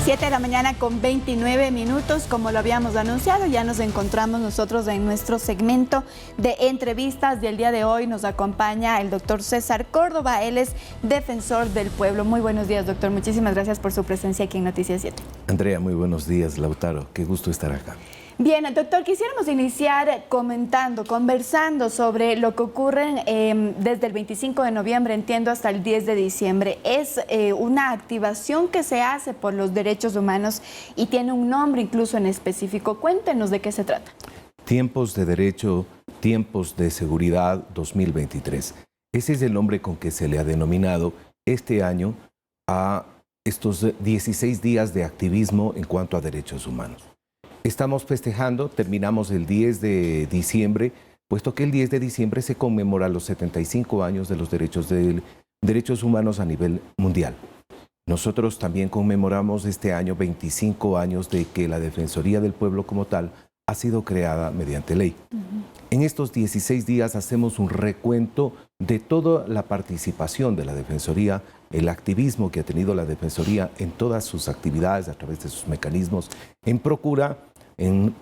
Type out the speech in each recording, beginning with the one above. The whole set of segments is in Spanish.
7 de la mañana con 29 minutos, como lo habíamos anunciado, ya nos encontramos nosotros en nuestro segmento de entrevistas y el día de hoy nos acompaña el doctor César Córdoba, él es defensor del pueblo. Muy buenos días, doctor, muchísimas gracias por su presencia aquí en Noticias 7. Andrea, muy buenos días, Lautaro, qué gusto estar acá. Bien, doctor, quisiéramos iniciar conversando sobre lo que ocurre desde el 25 de noviembre, entiendo, hasta el 10 de diciembre. Es una activación que se hace por los derechos humanos y tiene un nombre incluso en específico. Cuéntenos de qué se trata. Tiempos de Derecho, Tiempos de Seguridad 2023. Ese es el nombre con que se le ha denominado este año a estos 16 días de activismo en cuanto a derechos humanos. Estamos festejando, terminamos el 10 de diciembre, puesto que el 10 de diciembre se conmemora los 75 años de los derechos humanos a nivel mundial. Nosotros también conmemoramos este año 25 años de que la Defensoría del Pueblo como tal ha sido creada mediante ley. En estos 16 días hacemos un recuento de toda la participación de la Defensoría, el activismo que ha tenido la Defensoría en todas sus actividades a través de sus mecanismos en procura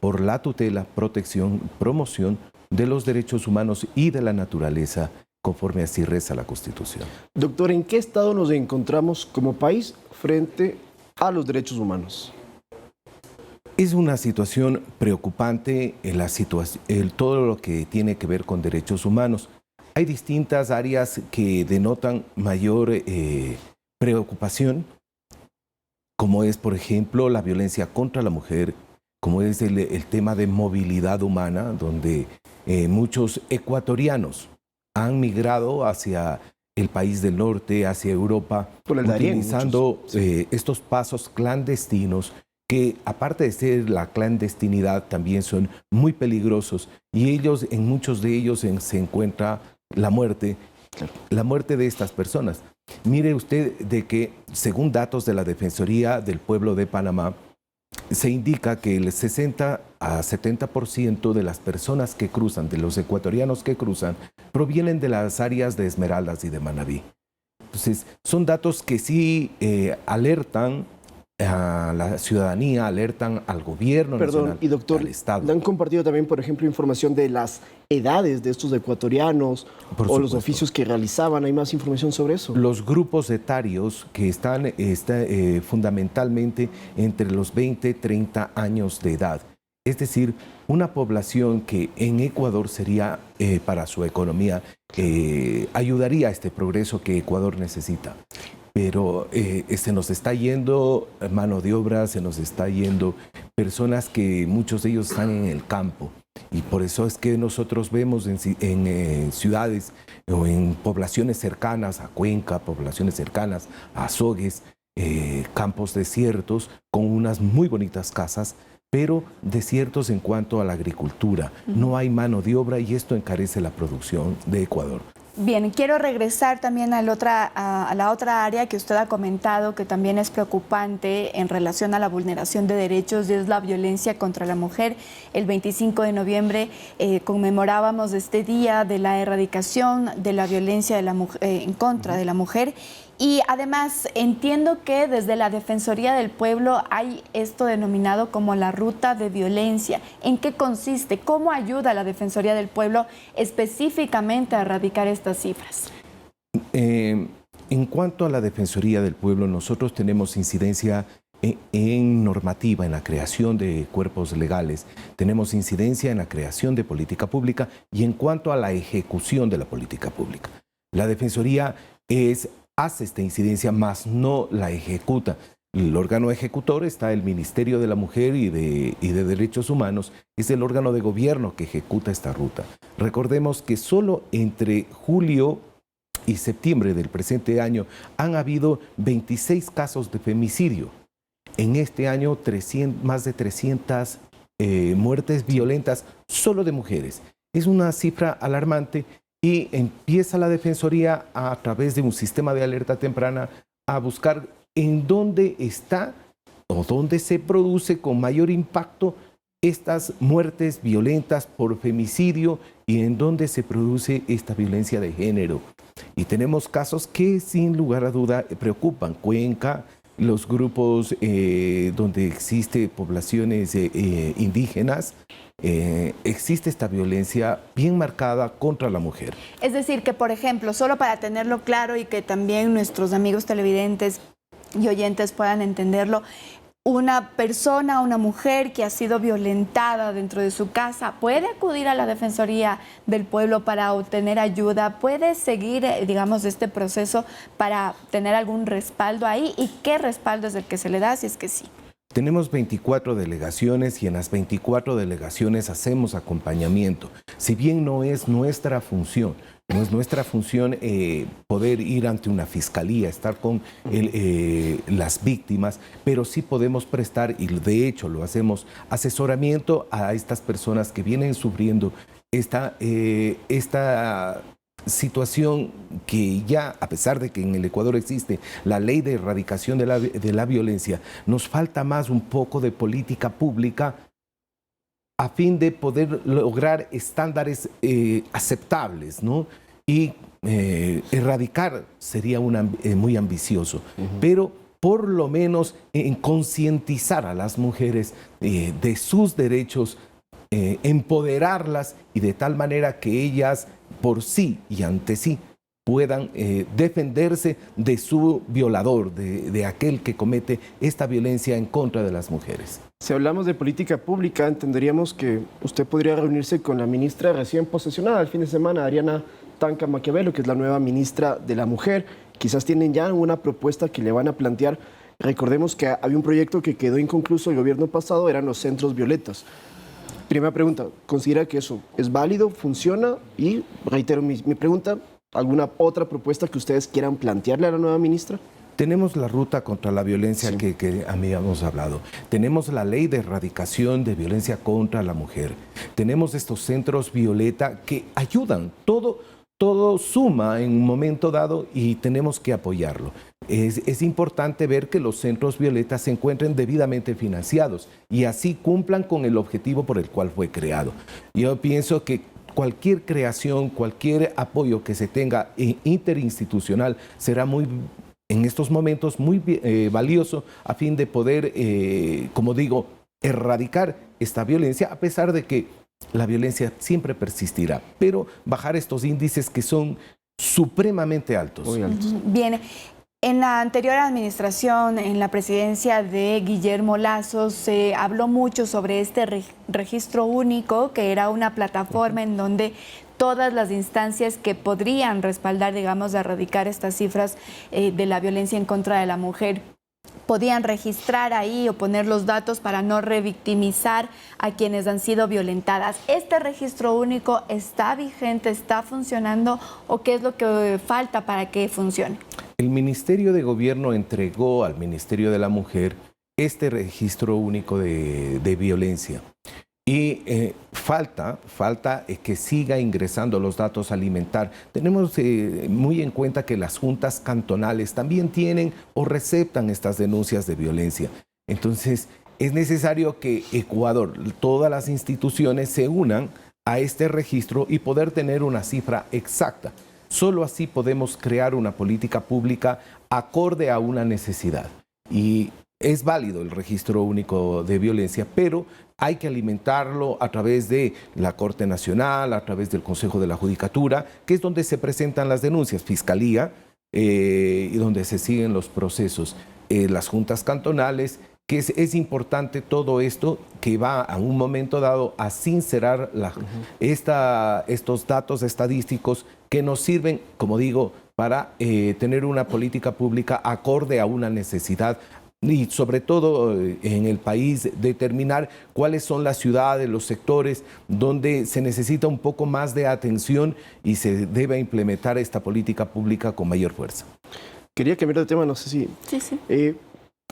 por la tutela, protección, promoción de los derechos humanos y de la naturaleza, conforme así reza la Constitución. Doctor, ¿en qué estado nos encontramos como país frente a los derechos humanos? Es una situación preocupante todo lo que tiene que ver con derechos humanos. Hay distintas áreas que denotan mayor preocupación, como es, por ejemplo, la violencia contra la mujer, como es el tema de movilidad humana, donde muchos ecuatorianos han migrado hacia el país del norte, hacia Europa, utilizando estos pasos clandestinos que, aparte de ser la clandestinidad, también son muy peligrosos, y en muchos de ellos se encuentra la muerte de estas personas. Mire usted de que, según datos de la Defensoría del Pueblo de Panamá, se indica que el 60 a 70% de las personas que cruzan, de los ecuatorianos que cruzan, provienen de las áreas de Esmeraldas y de Manabí. Entonces, son datos que sí alertan a la ciudadanía, alertan al gobierno nacional, y doctor, al Estado. ¿han compartido también, por ejemplo, información de las edades de estos ecuatorianos o los oficios que realizaban? ¿Hay más información sobre eso? Los grupos etarios que están fundamentalmente entre los 20 y 30 años de edad. Es decir, una población que en Ecuador sería, para su economía, ayudaría a este progreso que Ecuador necesita. Pero se nos está yendo mano de obra, se nos está yendo personas que muchos de ellos están en el campo. Y por eso es que nosotros vemos en ciudades o en poblaciones cercanas a Cuenca, poblaciones cercanas a Azogues, campos desiertos con unas muy bonitas casas, pero desiertos en cuanto a la agricultura. No hay mano de obra y esto encarece la producción de Ecuador. Bien, quiero regresar también a la otra área que usted ha comentado, que también es preocupante en relación a la vulneración de derechos, y es la violencia contra la mujer. El 25 de noviembre conmemorábamos este día de la erradicación de la violencia en contra de la mujer. Y además entiendo que desde la Defensoría del Pueblo hay esto denominado como la ruta de violencia. ¿En qué consiste? ¿Cómo ayuda la Defensoría del Pueblo específicamente a erradicar estas cifras? En cuanto a la Defensoría del Pueblo, nosotros tenemos incidencia en normativa, en la creación de cuerpos legales, tenemos incidencia en la creación de política pública y en cuanto a la ejecución de la política pública. La Defensoría hace esta incidencia, más no la ejecuta. El órgano ejecutor está el Ministerio de la Mujer y de Derechos Humanos, es el órgano de gobierno que ejecuta esta ruta. Recordemos que solo entre julio y septiembre del presente año han habido 26 casos de femicidio. En este año más de 300 muertes violentas solo de mujeres. Es una cifra alarmante. Y empieza la Defensoría a través de un sistema de alerta temprana a buscar en dónde está o dónde se produce con mayor impacto estas muertes violentas por femicidio y en dónde se produce esta violencia de género. Y tenemos casos que sin lugar a duda preocupan. Cuenca, los grupos donde existe poblaciones indígenas, existe esta violencia bien marcada contra la mujer. Es decir, que por ejemplo, solo para tenerlo claro y que también nuestros amigos televidentes y oyentes puedan entenderlo, una persona, una mujer que ha sido violentada dentro de su casa puede acudir a la Defensoría del Pueblo para obtener ayuda, puede seguir, digamos, este proceso para tener algún respaldo ahí. ¿Y qué respaldo es el que se le da si es que sí? Tenemos 24 delegaciones y en las 24 delegaciones hacemos acompañamiento. Si bien no es nuestra función, poder ir ante una fiscalía, estar con las víctimas, pero sí podemos prestar, y de hecho lo hacemos, asesoramiento a estas personas que vienen sufriendo esta situación que ya, a pesar de que en el Ecuador existe la ley de erradicación de la violencia, nos falta más un poco de política pública a fin de poder lograr estándares aceptables, ¿no? Y erradicar sería muy ambicioso, pero por lo menos en concientizar a las mujeres de sus derechos, empoderarlas y de tal manera que ellas por sí y ante sí puedan defenderse de su violador, de aquel que comete esta violencia en contra de las mujeres. Si hablamos de política pública, entenderíamos que usted podría reunirse con la ministra recién posesionada el fin de semana, Ariana Tanca Maquiavelo, que es la nueva ministra de la Mujer. Quizás tienen ya una propuesta que le van a plantear. Recordemos que había un proyecto que quedó inconcluso el gobierno pasado, eran los centros violetas. Primera pregunta, ¿considera que eso es válido, funciona? Y reitero mi pregunta, ¿alguna otra propuesta que ustedes quieran plantearle a la nueva ministra? Tenemos la ruta contra la violencia que habíamos hablado. Tenemos la ley de erradicación de violencia contra la mujer. Tenemos estos centros violeta que ayudan. Todo suma en un momento dado y tenemos que apoyarlo. Es importante ver que los centros violetas se encuentren debidamente financiados y así cumplan con el objetivo por el cual fue creado. Yo pienso que cualquier creación, cualquier apoyo que se tenga interinstitucional será en estos momentos muy valioso a fin de poder, como digo, erradicar esta violencia, a pesar de que la violencia siempre persistirá, pero bajar estos índices que son supremamente altos. Muy altos. Bien. En la anterior administración, en la presidencia de Guillermo Lasso, se habló mucho sobre este registro único, que era una plataforma en donde todas las instancias que podrían respaldar, digamos, erradicar estas cifras de la violencia en contra de la mujer, podían registrar ahí o poner los datos para no revictimizar a quienes han sido violentadas. ¿Este registro único está vigente, está funcionando o qué es lo que falta para que funcione? El Ministerio de Gobierno entregó al Ministerio de la Mujer este registro único de violencia. Y falta que siga ingresando los datos a alimentar. Tenemos muy en cuenta que las juntas cantonales también tienen o receptan estas denuncias de violencia. Entonces, es necesario que Ecuador, todas las instituciones se unan a este registro y poder tener una cifra exacta. Solo así podemos crear una política pública acorde a una necesidad. Y es válido el registro único de violencia, pero hay que alimentarlo a través de la Corte Nacional, a través del Consejo de la Judicatura, que es donde se presentan las denuncias, Fiscalía, y donde se siguen los procesos, las juntas cantonales, que es importante todo esto que va a un momento dado a sincerar estos datos estadísticos que nos sirven, como digo, para tener una política pública acorde a una necesidad y sobre todo en el país determinar cuáles son las ciudades, los sectores donde se necesita un poco más de atención y se debe implementar esta política pública con mayor fuerza. Quería cambiar de tema, no sé si... Sí.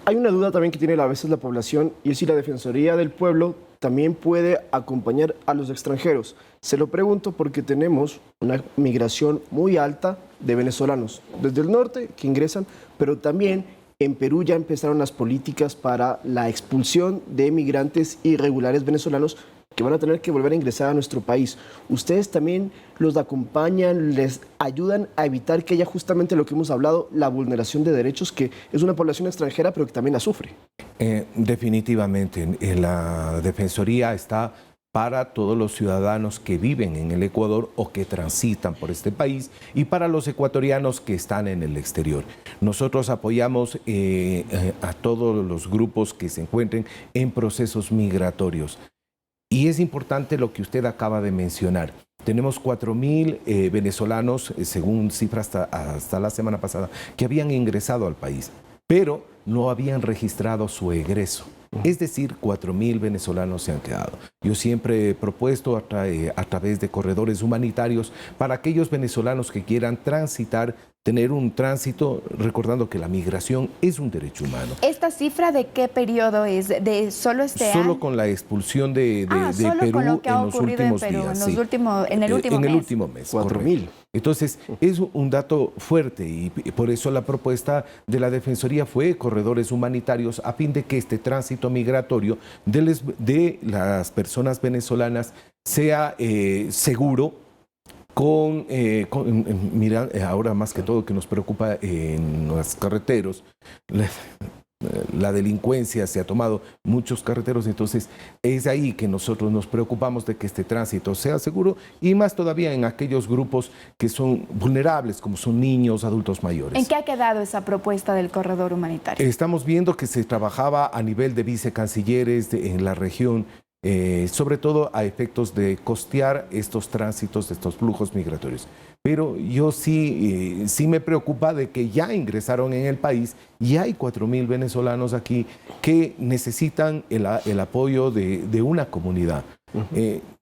Hay una duda también que tiene a veces la población y es si la Defensoría del Pueblo también puede acompañar a los extranjeros. Se lo pregunto porque tenemos una migración muy alta de venezolanos desde el norte que ingresan, pero también en Perú ya empezaron las políticas para la expulsión de migrantes irregulares venezolanos que van a tener que volver a ingresar a nuestro país. ¿Ustedes también los acompañan, les ayudan a evitar que haya justamente lo que hemos hablado, la vulneración de derechos, que es una población extranjera pero que también la sufre? Definitivamente, la Defensoría está para todos los ciudadanos que viven en el Ecuador o que transitan por este país y para los ecuatorianos que están en el exterior. Nosotros apoyamos a todos los grupos que se encuentren en procesos migratorios. Y es importante lo que usted acaba de mencionar. Tenemos 4.000 venezolanos, según cifras hasta la semana pasada, que habían ingresado al país, pero no habían registrado su egreso. Es decir, 4.000 venezolanos se han quedado. Yo siempre he propuesto a través de corredores humanitarios para aquellos venezolanos que quieran transitar, tener un tránsito, recordando que la migración es un derecho humano. ¿Esta cifra de qué periodo es? ¿De solo este año? Solo con la expulsión de solo Perú con lo que ha en los ocurrido últimos en Perú, días. en el último mes. 4.000. Entonces, es un dato fuerte y por eso la propuesta de la Defensoría fue corredores humanitarios a fin de que este tránsito migratorio de las personas venezolanas sea seguro. Mira, ahora más que todo que nos preocupa en los carreteros, la delincuencia se ha tomado muchos carreteros, entonces es ahí que nosotros nos preocupamos de que este tránsito sea seguro y más todavía en aquellos grupos que son vulnerables, como son niños, adultos mayores. ¿En qué ha quedado esa propuesta del corredor humanitario? Estamos viendo que se trabajaba a nivel de vicecancilleres en la región, sobre todo a efectos de costear estos tránsitos, estos flujos migratorios. Pero yo sí me preocupa de que ya ingresaron en el país y hay 4.000 venezolanos aquí que necesitan el apoyo de una comunidad.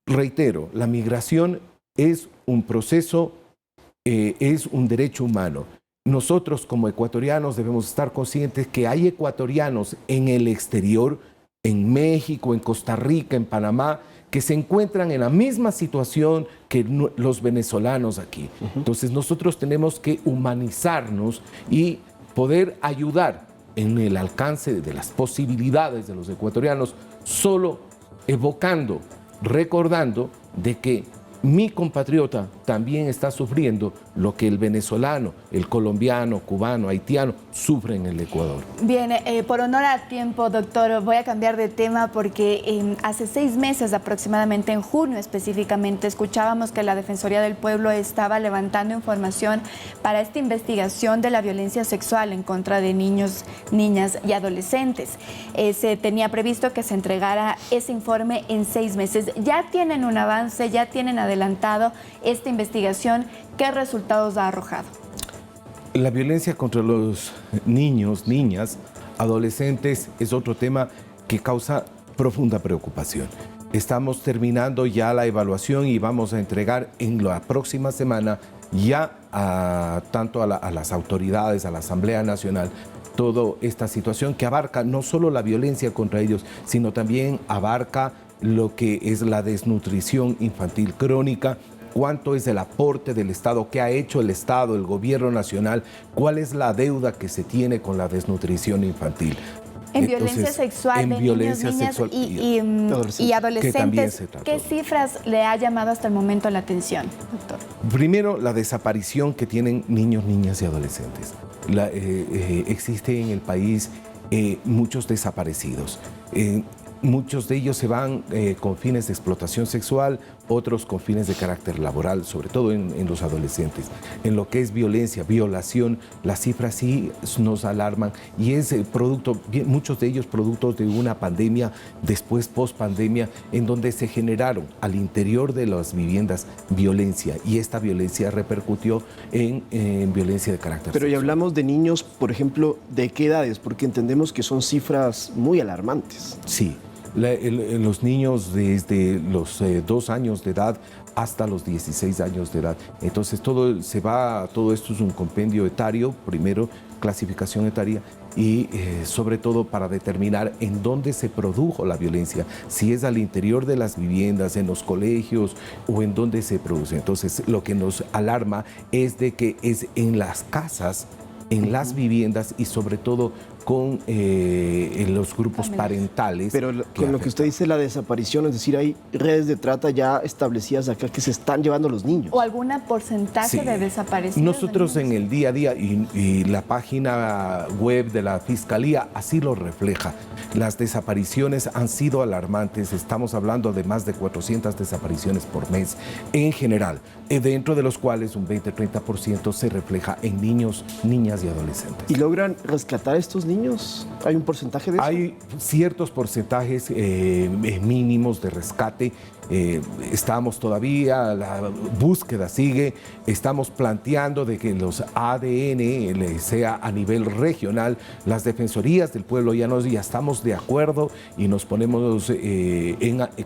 Reitero, la migración es un proceso, es un derecho humano. Nosotros como ecuatorianos debemos estar conscientes que hay ecuatorianos en el exterior, en México, en Costa Rica, en Panamá, que se encuentran en la misma situación que los venezolanos aquí. Entonces nosotros tenemos que humanizarnos y poder ayudar en el alcance de las posibilidades de los ecuatorianos, solo evocando, recordando de que mi compatriota también está sufriendo lo que el venezolano, el colombiano, cubano, haitiano sufre en el Ecuador. Bien, por honor a tiempo, doctor, voy a cambiar de tema porque hace 6 meses aproximadamente, en junio específicamente, escuchábamos que la Defensoría del Pueblo estaba levantando información para esta investigación de la violencia sexual en contra de niños, niñas y adolescentes. Se tenía previsto que se entregara ese informe en 6 meses. Ya tienen un avance, ya tienen adelantado esta investigación. ¿Qué resultados ha arrojado? La violencia contra los niños, niñas, adolescentes es otro tema que causa profunda preocupación. Estamos terminando ya la evaluación y vamos a entregar en la próxima semana ya tanto a las autoridades, a la Asamblea Nacional, toda esta situación que abarca no solo la violencia contra ellos, sino también abarca lo que es la desnutrición infantil crónica, cuánto es el aporte del Estado, qué ha hecho el Estado, el gobierno nacional, cuál es la deuda que se tiene con la desnutrición infantil. En violencia sexual de niños, niñas y adolescentes, ¿qué cifras le ha llamado hasta el momento la atención, doctor? Primero, la desaparición que tienen niños, niñas y adolescentes. Existe en el país muchos desaparecidos. Muchos de ellos se van con fines de explotación sexual, otros con fines de carácter laboral, sobre todo en los adolescentes. En lo que es violencia, violación, las cifras sí nos alarman y es muchos de ellos productos de una pandemia, después post-pandemia, en donde se generaron al interior de las viviendas violencia y esta violencia repercutió en violencia de carácter Pero sexual. y hablamos de niños, por ejemplo, ¿de qué edades? Porque entendemos que son cifras muy alarmantes. Sí. Los niños desde los 2 años de edad hasta los 16 años de edad. Entonces todo esto es un compendio etario, primero clasificación etaria y sobre todo para determinar en dónde se produjo la violencia, si es al interior de las viviendas, en los colegios o en dónde se produce. Entonces lo que nos alarma es de que es en las casas, en las viviendas y sobre todo con los grupos parentales. Pero con lo que usted dice, la desaparición, es decir, hay redes de trata ya establecidas acá que se están llevando los niños. ¿O algún porcentaje de desapariciones? Nosotros en el día a día, y la página web de la Fiscalía así lo refleja, las desapariciones han sido alarmantes. Estamos hablando de más de 400 desapariciones por mes en general, dentro de los cuales un 20-30% se refleja en niños, niñas y adolescentes. ¿Y logran rescatar a estos niños? ¿Hay un porcentaje de eso? Hay ciertos porcentajes mínimos de rescate. Estamos todavía, la búsqueda sigue, estamos planteando de que los ADN sea a nivel regional, las defensorías del pueblo ya estamos de acuerdo y nos ponemos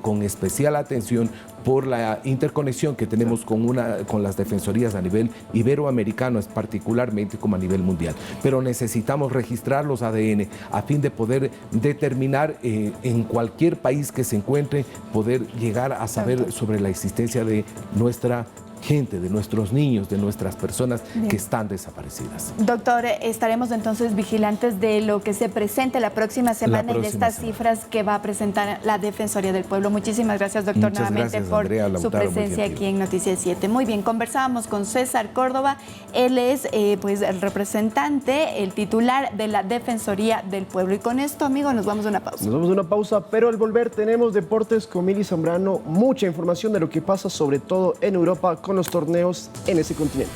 con especial atención por la interconexión que tenemos con las defensorías a nivel iberoamericano, particularmente como a nivel mundial. Pero necesitamos registrar los ADN a fin de poder determinar en cualquier país que se encuentre, poder llegar a saber sobre la existencia de nuestra gente, de nuestros niños, de nuestras personas que están desaparecidas. Doctor, estaremos entonces vigilantes de lo que se presente la próxima semana y de estas cifras que va a presentar la Defensoría del Pueblo. Muchísimas gracias, doctor, nuevamente por Andrea, su Lautaro, presencia aquí en Noticias 7. Muy bien, conversábamos con César Córdoba. Él es pues el representante, el titular de la Defensoría del Pueblo. Y con esto, amigos, nos vamos a una pausa. Nos vamos a una pausa, pero al volver tenemos deportes con Mili Zambrano, mucha información de lo que pasa sobre todo en Europa con los torneos en ese continente.